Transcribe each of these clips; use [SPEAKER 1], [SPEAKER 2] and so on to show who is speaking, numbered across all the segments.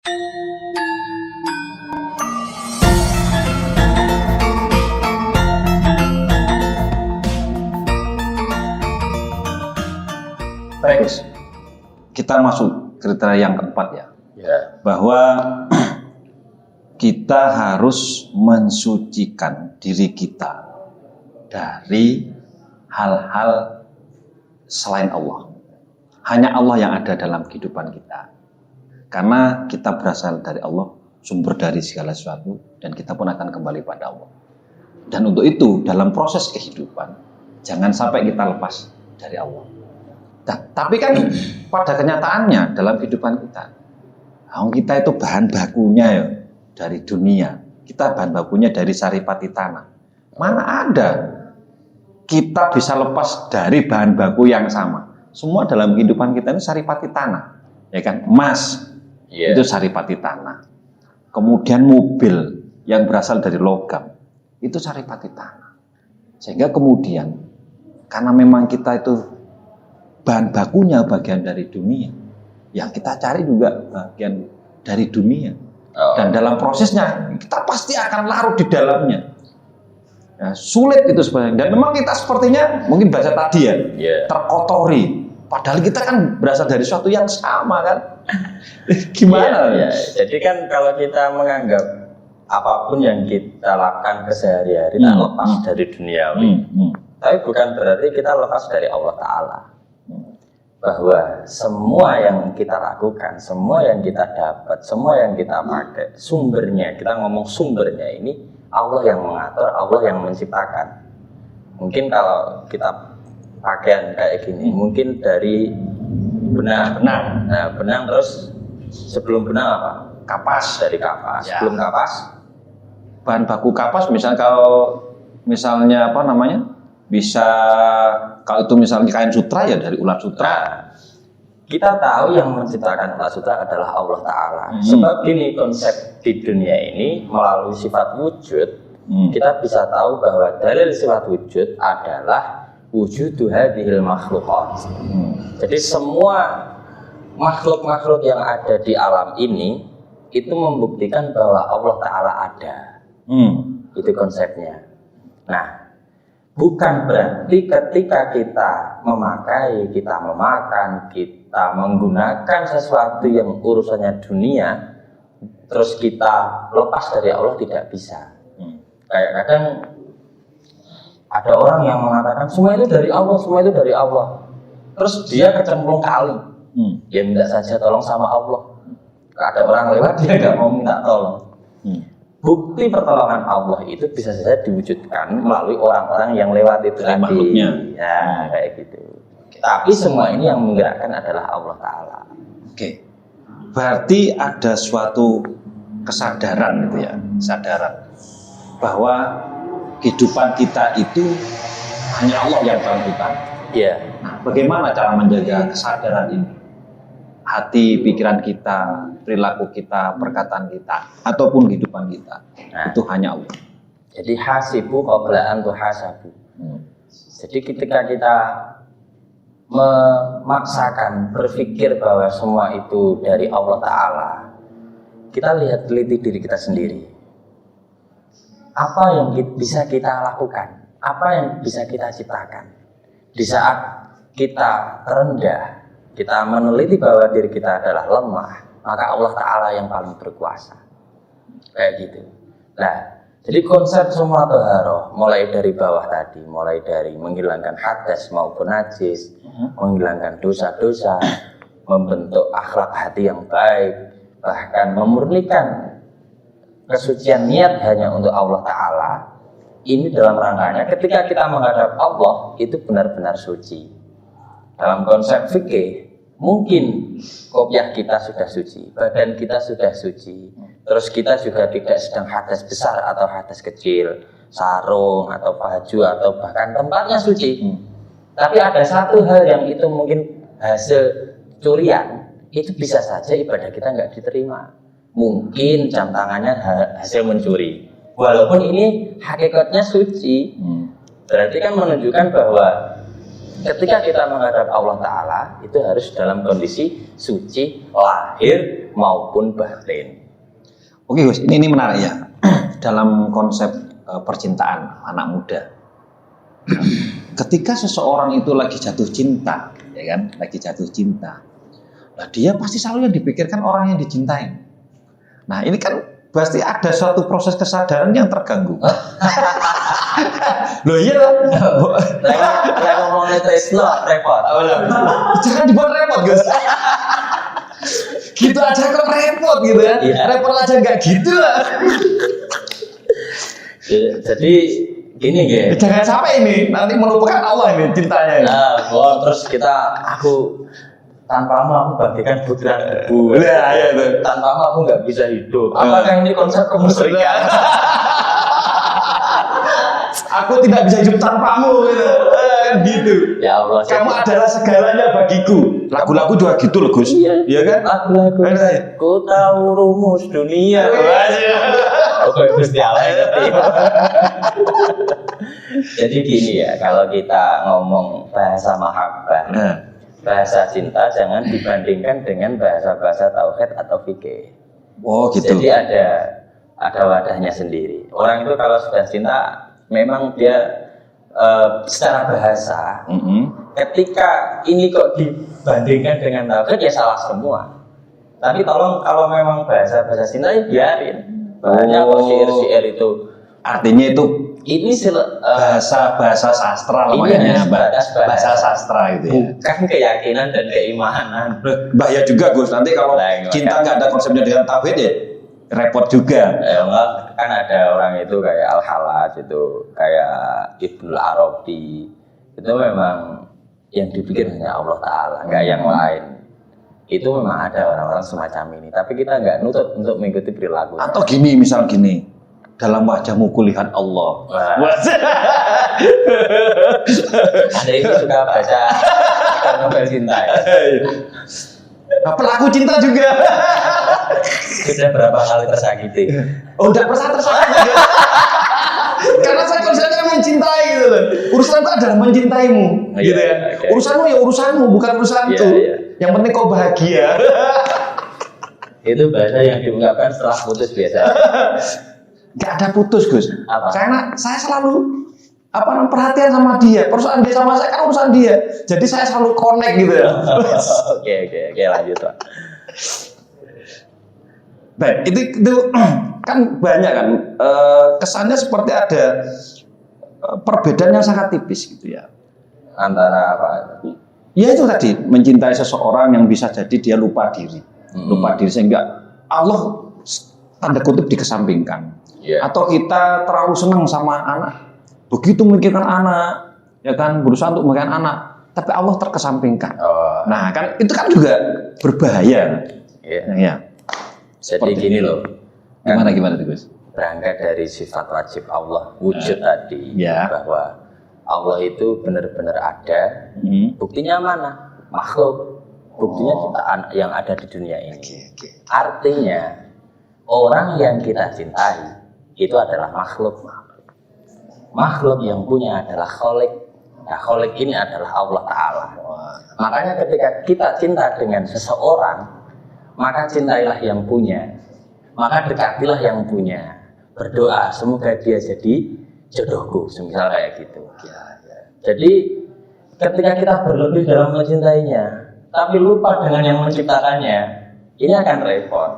[SPEAKER 1] Baik, kita masuk kriteria yang keempat ya. Bahwa kita harus mensucikan diri kita dari hal-hal selain Allah. Hanya Allah yang ada dalam kehidupan kita. Karena kita berasal dari Allah, sumber dari segala sesuatu, dan kita pun akan kembali pada Allah. Dan untuk itu, dalam proses kehidupan, jangan sampai kita lepas dari Allah. Tapi kan pada kenyataannya dalam kehidupan kita itu bahan bakunya ya dari dunia. Kita bahan bakunya dari saripati tanah. Mana ada kita bisa lepas dari bahan baku yang sama. Semua dalam kehidupan kita ini saripati tanah, ya kan? Emas itu saripati tanah. Kemudian mobil yang berasal dari logam itu saripati tanah. Sehingga kemudian karena memang kita itu bahan bakunya bagian dari dunia, yang kita cari juga bagian dari dunia, dan dalam prosesnya kita pasti akan larut di dalamnya. Ya, sulit itu sebenarnya, dan memang kita sepertinya mungkin bahasa tadi ya, terkotori. Padahal kita kan berasal dari sesuatu yang sama kan. Gimana?
[SPEAKER 2] Jadi kan kalau kita menganggap apapun yang kita lakukan kesehari-hari tak lepas dari duniawi, tapi bukan berarti kita lepas dari Allah Ta'ala. Bahwa semua yang kita lakukan, semua yang kita dapat, semua yang kita pakai, sumbernya, kita ngomong sumbernya ini Allah yang mengatur, Allah yang menciptakan. Mungkin kalau kita pakaian kayak gini, mungkin dari benang. Nah, benang terus sebelum benang apa? Kapas, dari kapas. Sebelum kapas,
[SPEAKER 1] bahan baku kapas misalnya apa namanya? Bisa kalau itu misalnya kain sutra ya dari ulat sutra.
[SPEAKER 2] Nah, kita tahu yang menciptakan ulat sutra adalah Allah Ta'ala. Sebab gini, konsep di dunia ini melalui sifat wujud, kita bisa tahu bahwa dalil sifat wujud adalah wujudu hadhil makhluqat. Jadi semua makhluk-makhluk yang ada di alam ini itu membuktikan bahwa Allah Ta'ala ada. Itu konsepnya. Nah, bukan berarti ketika kita memakai, kita memakan, kita menggunakan sesuatu yang urusannya dunia, terus kita lepas dari Allah, tidak bisa. Kayak kadang ada orang yang mengatakan semua itu dari Allah, semua itu dari Allah. Terus dia kecemplung kali, dia minta saja tolong sama Allah. Ada orang lewat, dia nggak mau minta tolong. Bukti pertolongan Allah itu bisa saja diwujudkan melalui orang-orang yang lewat itu tadi.
[SPEAKER 1] Makhluknya.
[SPEAKER 2] Ya, kayak gitu. Tapi semua ini yang menggerakkan adalah Allah Ta'ala.
[SPEAKER 1] Oke. Berarti ada suatu kesadaran gitu ya, kesadaran bahwa kehidupan kita itu hanya Allah yang tentukan.
[SPEAKER 2] Iya.
[SPEAKER 1] Nah, bagaimana cara menjaga kesadaran ini? Hati, pikiran kita, perilaku kita, perkataan kita, ataupun kehidupan kita, itu hanya Allah.
[SPEAKER 2] Jadi hasibu qabla an tuhasabu. Jadi ketika kita memaksakan berpikir bahwa semua itu dari Allah Ta'ala, kita lihat teliti diri kita sendiri. Apa yang bisa kita lakukan? Apa yang bisa kita ciptakan? Di saat kita terendah, kita meneliti bahwa diri kita adalah lemah, maka Allah Ta'ala yang paling berkuasa. Kayak gitu. Nah, jadi konsep semua toharoh, mulai dari bawah tadi, mulai dari menghilangkan hadas maupun najis, menghilangkan dosa-dosa, membentuk akhlak hati yang baik, bahkan memurnikan kesucian niat hanya untuk Allah Ta'ala. Ini dalam rangkanya ketika kita menghadap Allah, itu benar-benar suci. Dalam konsep fikih, mungkin kopiah kita sudah suci, badan kita sudah suci, terus kita juga tidak sedang hadas besar atau hadas kecil, sarung atau baju atau bahkan tempatnya suci. Tapi ada satu hal yang itu mungkin hasil curian, itu bisa saja ibadah kita nggak diterima. Mungkin jam tangannya hasil mencuri, walaupun ini hakikatnya suci. Berarti kan menunjukkan bahwa ketika kita menghadap Allah Ta'ala itu harus dalam kondisi suci lahir maupun batin.
[SPEAKER 1] Oke Gus, ini menarik ya. Dalam konsep percintaan anak muda. Ketika seseorang itu lagi jatuh cinta, ya kan? Lagi jatuh cinta. Nah, dia pasti selalu yang dipikirkan orang yang dicintai. Nah, ini kan pasti ada suatu proses kesadaran yang terganggu. Loh iya lah.
[SPEAKER 2] Saya ngomongin Trisno repot.
[SPEAKER 1] Jangan dibuat repot, Gus. Gitu aja kok repot gitu ya.
[SPEAKER 2] Iya.
[SPEAKER 1] Repot aja nggak gitu lah.
[SPEAKER 2] Jadi gini gitu.
[SPEAKER 1] Jangan sampai ini nanti melupakan Allah ini cintanya.
[SPEAKER 2] Nah, terus aku tanpamu aku bagikan butiran debu.
[SPEAKER 1] Nah, iya itu.
[SPEAKER 2] Tanpamu aku nggak bisa hidup. Apakah ini konsep kemusyrikan?
[SPEAKER 1] Aku tidak bisa hidup tanpamu gitu.
[SPEAKER 2] Ya Allah.
[SPEAKER 1] Kamu adalah segalanya bagiku. Lagu-lagu juga gitu loh Gus. Iya kan?
[SPEAKER 2] Lagu-lagu. Ku tahu rumus dunia. Oke, Gusti Allah ngerti. Jadi gini ya, kalau kita ngomong bahasa mahabbah, bahasa cinta jangan dibandingkan dengan bahasa-bahasa tauhid atau fikih.
[SPEAKER 1] Oh gitu.
[SPEAKER 2] Jadi ada wadahnya sendiri. Orang itu kalau sudah cinta, memang dia secara bahasa, ketika ini kok dibandingkan dengan tauhid ya salah semua. Tapi tolong kalau memang bahasa cinta ya biarin. Banyak kok syair-syair itu.
[SPEAKER 1] Artinya itu
[SPEAKER 2] ini
[SPEAKER 1] bahasa sastra namanya, bahasa sastra gitu ya.
[SPEAKER 2] Bukan keyakinan dan keimanan.
[SPEAKER 1] Bahaya juga Gus, nanti kalau cinta nggak ada konsepnya dengan tauhid ya repot juga.
[SPEAKER 2] Kan ada orang itu kayak Al-Hallaj itu, kayak Ibnul Arabi, itu memang yang dipikir hanya Allah Ta'ala, nggak yang lain. Itu memang ada orang-orang semacam ini, tapi kita nggak nutut untuk mengikuti perilaku.
[SPEAKER 1] Atau gini, misal gini, dalam wajahmu kulihat Allah.
[SPEAKER 2] Ada yang suka baca novel cinta ya?
[SPEAKER 1] Nah, pelaku cinta juga.
[SPEAKER 2] Sudah berapa kali tersakiti?
[SPEAKER 1] Oh, udah pernah tersakiti. Karena saya konsepnya mencintai gitu loh. Urusanku adalah mencintaimu, gitu ya. Okay. Urusanmu ya urusanmu, bukan urusanku. Yang penting kau bahagia.
[SPEAKER 2] Itu bahasa yang diungkapkan setelah putus biasa.
[SPEAKER 1] Gak ada putus Gus.
[SPEAKER 2] Apa?
[SPEAKER 1] Karena saya selalu perhatian sama dia. Perusahaan dia sama saya kan urusan dia. Jadi saya selalu connect gitu ya.
[SPEAKER 2] Oke, lanjut Pak.
[SPEAKER 1] Baik, itu kan banyak kan. Kesannya seperti ada perbedaan yang sangat tipis gitu ya.
[SPEAKER 2] Antara apa?
[SPEAKER 1] Ya itu tadi, mencintai seseorang yang bisa jadi dia lupa diri. Lupa diri sehingga Allah tanda kutip dikesampingkan. Atau kita terlalu senang sama anak, begitu memikirkan anak, ya kan berusaha untuk memikirkan anak, tapi Allah terkesampingkan. Nah kan itu kan juga berbahaya. Ya.
[SPEAKER 2] Jadi gini loh.
[SPEAKER 1] Gimana tuh Gus?
[SPEAKER 2] Berangkat dari sifat wajib Allah wujud tadi, bahwa Allah itu benar-benar ada. Buktinya mana? Makhluk. Buktinya ciptaan yang ada di dunia ini. Artinya orang yang kita cintai itu adalah makhluk. Makhluk yang punya adalah Khalik. Nah, Khalik ini adalah Allah Ta'ala. Makanya ketika kita cinta dengan seseorang, maka cintailah yang punya. Maka dekatilah yang punya. Berdoa, semoga dia jadi jodohku, semisal kayak gitu. Jadi ketika kita berlebih dalam mencintainya, tapi lupa dengan yang menciptakannya, ini akan repot,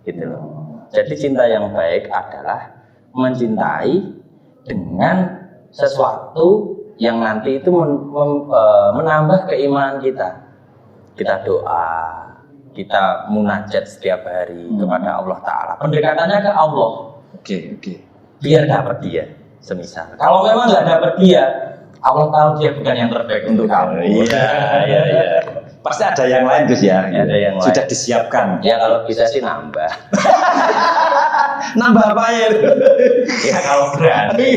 [SPEAKER 2] gitu loh. Jadi cinta yang baik adalah mencintai dengan sesuatu yang nanti itu menambah keimanan kita. Kita doa, kita munajat setiap hari kepada Allah Ta'ala. Pendekatannya ke Allah.
[SPEAKER 1] Oke.
[SPEAKER 2] Biar dapat dia, semisal. Kalau memang nggak dapat dia, Allah tahu dia bukan yang terbaik untuk kamu. Iya.
[SPEAKER 1] Pasti ada yang lain Gus ya.
[SPEAKER 2] Ada yang lain.
[SPEAKER 1] Sudah disiapkan.
[SPEAKER 2] Ya kalau bisa sih nambah.
[SPEAKER 1] Nambah apa ya?
[SPEAKER 2] Ya kalau berani.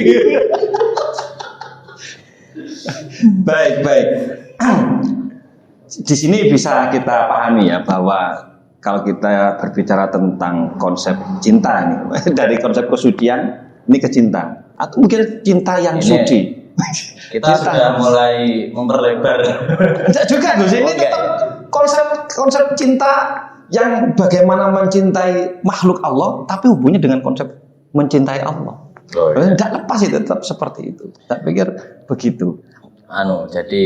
[SPEAKER 1] Baik. Di sini bisa kita pahami ya bahwa kalau kita berbicara tentang konsep cinta nih, dari konsep kesucian ini ke cinta atau mungkin cinta yang suci.
[SPEAKER 2] Kita sudah mulai memperlebar.
[SPEAKER 1] Enggak juga Gus, ini tetap konsep cinta yang bagaimana mencintai makhluk Allah, tapi hubungannya dengan konsep mencintai Allah.
[SPEAKER 2] Oh, iya.
[SPEAKER 1] Tidak lepas itu, tetap seperti itu. Tak pikir begitu.
[SPEAKER 2] Jadi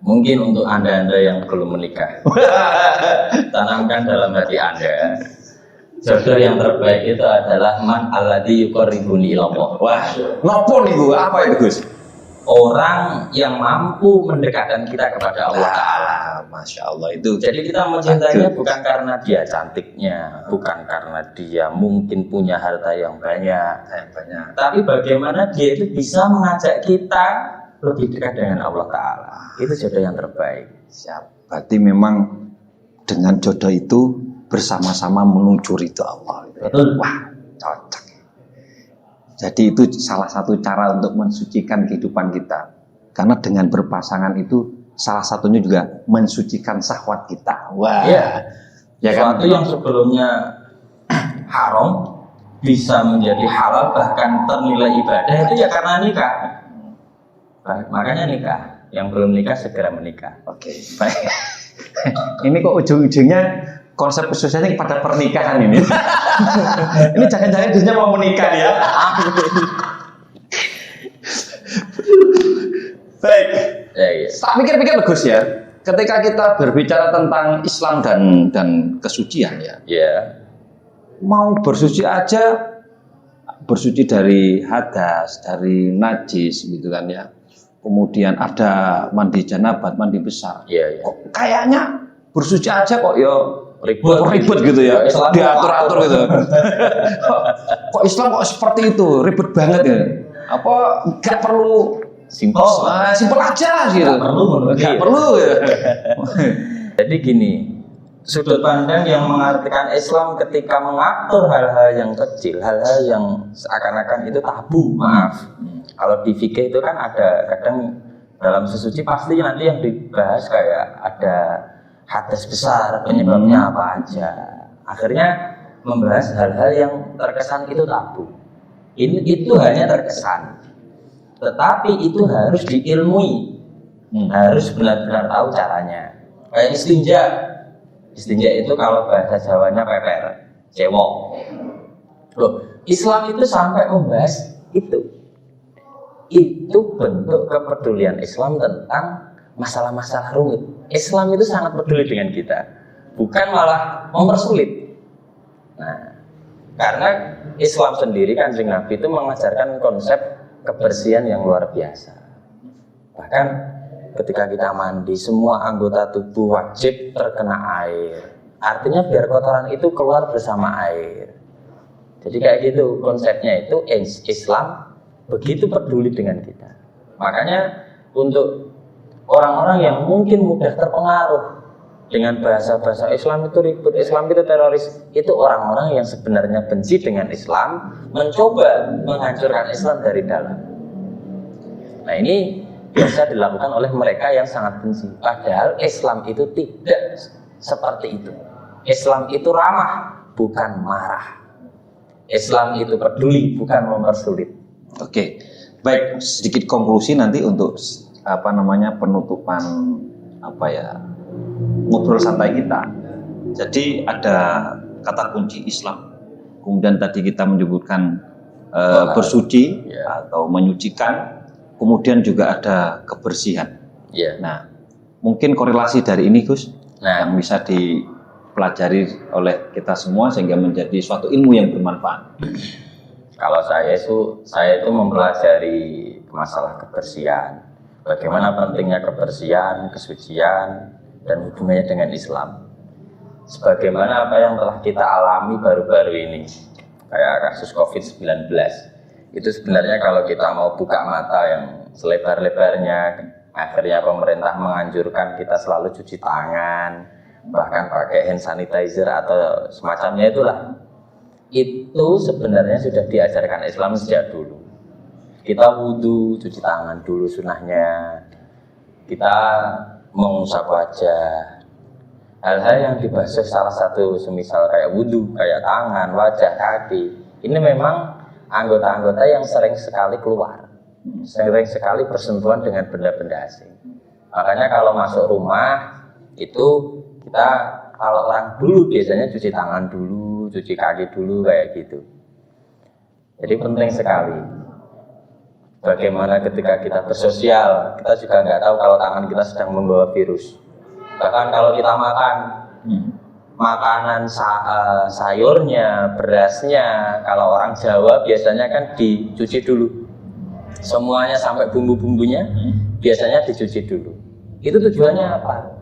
[SPEAKER 2] mungkin untuk anda yang belum menikah, tanamkan dalam hati anda, jodoh yang terbaik itu adalah man alladzi yuqarribuni ilallah.
[SPEAKER 1] Wah, nopo nih Bu? Apa itu Gus?
[SPEAKER 2] Orang yang mampu mendekatkan kita kepada Allah Ta'ala.
[SPEAKER 1] Masya Allah itu.
[SPEAKER 2] Jadi kita mencintainya bukan karena dia cantiknya, bukan karena dia mungkin punya harta yang banyak, tapi bagaimana dia itu bisa mengajak kita lebih dekat dengan Allah Ta'ala. Itu jodoh yang terbaik.
[SPEAKER 1] Siap. Berarti memang dengan jodoh itu bersama-sama menuju ridho Allah.
[SPEAKER 2] Betul.
[SPEAKER 1] Wah, cocok. Jadi itu salah satu cara untuk mensucikan kehidupan kita. Karena dengan berpasangan itu salah satunya juga mensucikan syahwat kita. Wah.
[SPEAKER 2] Iya.
[SPEAKER 1] Ya kan?
[SPEAKER 2] Sesuatu yang sebelumnya haram bisa menjadi halal, bahkan ternilai ibadah itu ya karena nikah. Makanya nikah. Yang belum nikah segera menikah.
[SPEAKER 1] Oke, baik. Ini kok ujung-ujungnya konsep khususnya pada pernikahan ini. Ini jangan-jangan dia mau menikah ya. Baik.
[SPEAKER 2] Ya.
[SPEAKER 1] Tak pikir-pikir bagus ya. Ketika kita berbicara tentang Islam dan kesucian ya.
[SPEAKER 2] Ya.
[SPEAKER 1] Mau bersuci aja, bersuci dari hadas, dari najis gitu kan ya. Kemudian ada mandi janabat, mandi besar.
[SPEAKER 2] Iya.
[SPEAKER 1] Kok kayaknya bersuci aja kok ya ribet gitu ya, diatur-atur gitu. Kok Islam kok seperti itu, ribet banget ya? Apa nggak perlu
[SPEAKER 2] simpel
[SPEAKER 1] aja gitu? Nggak perlu ya.
[SPEAKER 2] Jadi gini, sudut pandang yang mengartikan Islam ketika mengatur hal-hal yang kecil, hal-hal yang seakan-akan itu tabu, maaf. Kalau di fikih itu kan ada kadang dalam sesuci pasti nanti yang dibahas kayak ada hadas besar, penyebabnya apa aja. Akhirnya membahas hal-hal yang terkesan itu tabu. Itu hanya terkesan. Tetapi itu harus diilmui. Harus benar-benar tahu caranya. Kayak istinja. Istinja itu kalau bahasa Jawanya peper, cewok. Loh, Islam itu sampai membahas itu. Itu bentuk kepedulian Islam tentang masalah-masalah rumit. Islam itu sangat peduli dengan kita, bukan malah mempersulit. Nah, karena Islam sendiri Kanjeng Nabi itu mengajarkan konsep kebersihan yang luar biasa. Bahkan ketika kita mandi, semua anggota tubuh wajib terkena air. Artinya biar kotoran itu keluar bersama air. Jadi kayak gitu konsepnya itu. Islam begitu peduli dengan kita. Makanya untuk orang-orang yang mungkin mudah terpengaruh dengan bahasa-bahasa Islam itu ribut, Islam itu teroris, itu orang-orang yang sebenarnya benci dengan Islam, mencoba menghancurkan Islam dari dalam. Nah ini biasa dilakukan oleh mereka yang sangat benci. Padahal Islam itu tidak seperti itu. Islam itu ramah, bukan marah. Islam itu peduli, bukan mempersulit.
[SPEAKER 1] Oke, baik, sedikit konklusi nanti untuk penutupan ngobrol santai kita. Jadi ada kata kunci Islam. Kemudian tadi kita menyebutkan bersuci atau menyucikan. Kemudian juga ada kebersihan. Nah, mungkin korelasi dari ini Gus yang bisa dipelajari oleh kita semua sehingga menjadi suatu ilmu yang bermanfaat.
[SPEAKER 2] Kalau saya itu mempelajari masalah kebersihan. Bagaimana pentingnya kebersihan, kesucian, dan hubungannya dengan Islam. Sebagaimana apa yang telah kita alami baru-baru ini, kayak kasus COVID-19. Itu sebenarnya kalau kita mau buka mata yang selebar-lebarnya, akhirnya pemerintah menganjurkan kita selalu cuci tangan, bahkan pakai hand sanitizer atau semacamnya itulah. Itu sebenarnya sudah diajarkan Islam sejak dulu. Kita wudhu, cuci tangan dulu sunnahnya. Kita mengusap wajah. Hal-hal yang dibahas salah satu semisal kayak wudhu, kayak tangan, wajah, kaki. Ini memang anggota-anggota yang sering sekali keluar. Sering sekali bersentuhan dengan benda-benda asing. Makanya kalau masuk rumah itu kita Kalau orang dulu biasanya cuci tangan dulu, cuci kaki dulu kayak gitu. Jadi penting sekali. Bagaimana ketika kita bersosial, kita juga nggak tahu kalau tangan kita sedang membawa virus. Bahkan kalau kita makan makanan sayurnya, berasnya, kalau orang Jawa biasanya kan dicuci dulu. Semuanya sampai bumbu-bumbunya biasanya dicuci dulu. Itu tujuannya apa?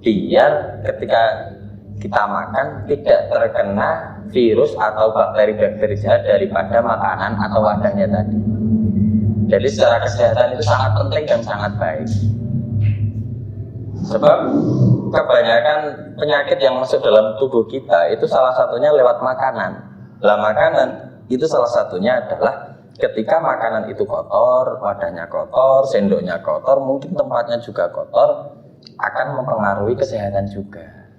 [SPEAKER 2] Biar ketika kita makan tidak terkena virus atau bakteri-bakteri jahat daripada makanan atau wadahnya tadi. Jadi secara kesehatan itu sangat penting dan sangat baik. Sebab kebanyakan penyakit yang masuk dalam tubuh kita itu salah satunya lewat makanan. Lah makanan itu salah satunya adalah ketika makanan itu kotor, wadahnya kotor, sendoknya kotor, mungkin tempatnya juga kotor, akan mempengaruhi kesehatan juga.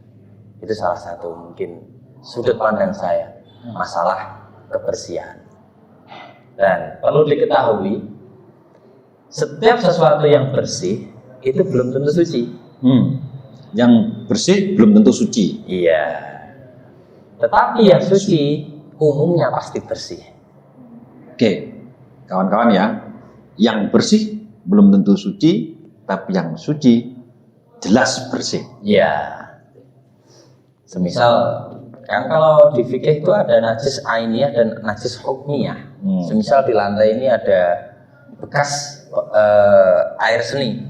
[SPEAKER 2] Itu salah satu mungkin sudut pandang saya masalah kebersihan. Dan perlu diketahui, setiap sesuatu yang bersih itu belum tentu suci.
[SPEAKER 1] Yang bersih belum tentu suci.
[SPEAKER 2] Iya. Tetapi yang suci umumnya pasti bersih.
[SPEAKER 1] Oke, kawan-kawan ya, yang bersih belum tentu suci, tapi yang suci jelas bersih.
[SPEAKER 2] Iya. Semisal kan kalau di fikih itu ada najis ainiyah dan najis hukmiyah. Semisal di lantai ini ada bekas air seni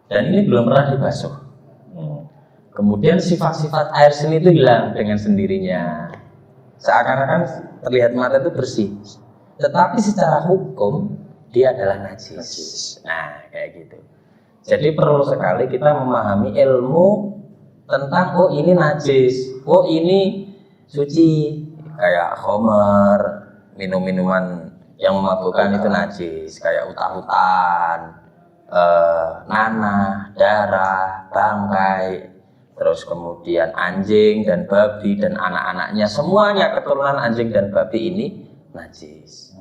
[SPEAKER 2] dan ini belum pernah dibasuh. Kemudian sifat-sifat air seni itu hilang dengan sendirinya. Seakan-akan terlihat mata itu bersih. Tetapi secara hukum dia adalah najis. Nah, kayak gitu. Jadi perlu sekali kita memahami ilmu tentang oh ini najis, oh ini suci. Kayak khamar, minum-minuman yang memabukkan itu najis, kayak utah-utahan, nanah, darah, bangkai, terus kemudian anjing dan babi dan anak-anaknya, semuanya keturunan anjing dan babi ini najis.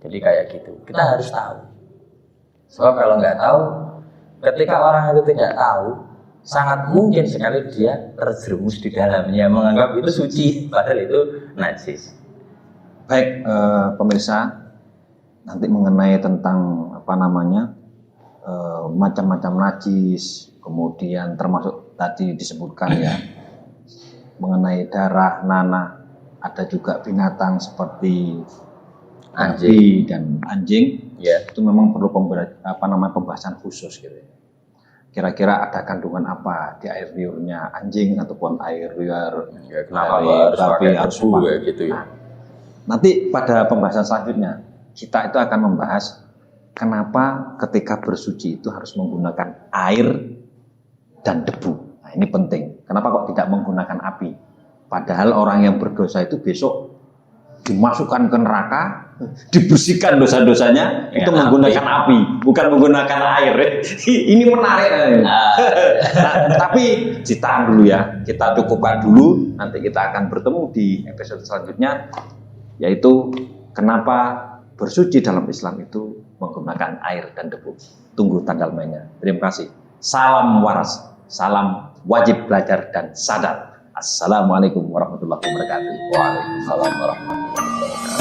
[SPEAKER 2] Jadi kayak gitu, kita harus tahu. Sebab kalau nggak tahu, ketika orang itu tidak tahu, sangat mungkin sekali dia terjerumus di dalamnya, menganggap itu suci, padahal itu najis.
[SPEAKER 1] Baik, pemirsa, nanti mengenai tentang macam-macam najis, kemudian termasuk tadi disebutkan ya, mengenai darah, nanah, ada juga binatang seperti babi dan anjing,
[SPEAKER 2] ya.
[SPEAKER 1] Itu memang perlu pembahasan khusus gitu ya. Kira-kira ada kandungan apa di air liurnya anjing ataupun air liur
[SPEAKER 2] Kenapa
[SPEAKER 1] babi harus
[SPEAKER 2] gitu ya?
[SPEAKER 1] Nah, nanti pada pembahasan selanjutnya kita itu akan membahas kenapa ketika bersuci itu harus menggunakan air dan debu. Nah, ini penting. Kenapa kok tidak menggunakan api? Padahal orang yang berdosa itu besok dimasukkan ke neraka, dibersihkan dosa-dosanya itu menggunakan api, bukan menggunakan air. Ini menarik. Nah, tapi ditahan dulu ya, kita cukupkan dulu. Nanti kita akan bertemu di episode selanjutnya, yaitu kenapa bersuci dalam Islam itu menggunakan air dan debu. Tunggu tanggal mainnya. Terima kasih. Salam waras, salam wajib belajar dan sadar. Assalamualaikum warahmatullahi wabarakatuh.
[SPEAKER 2] Waalaikumsalam warahmatullahi wabarakatuh.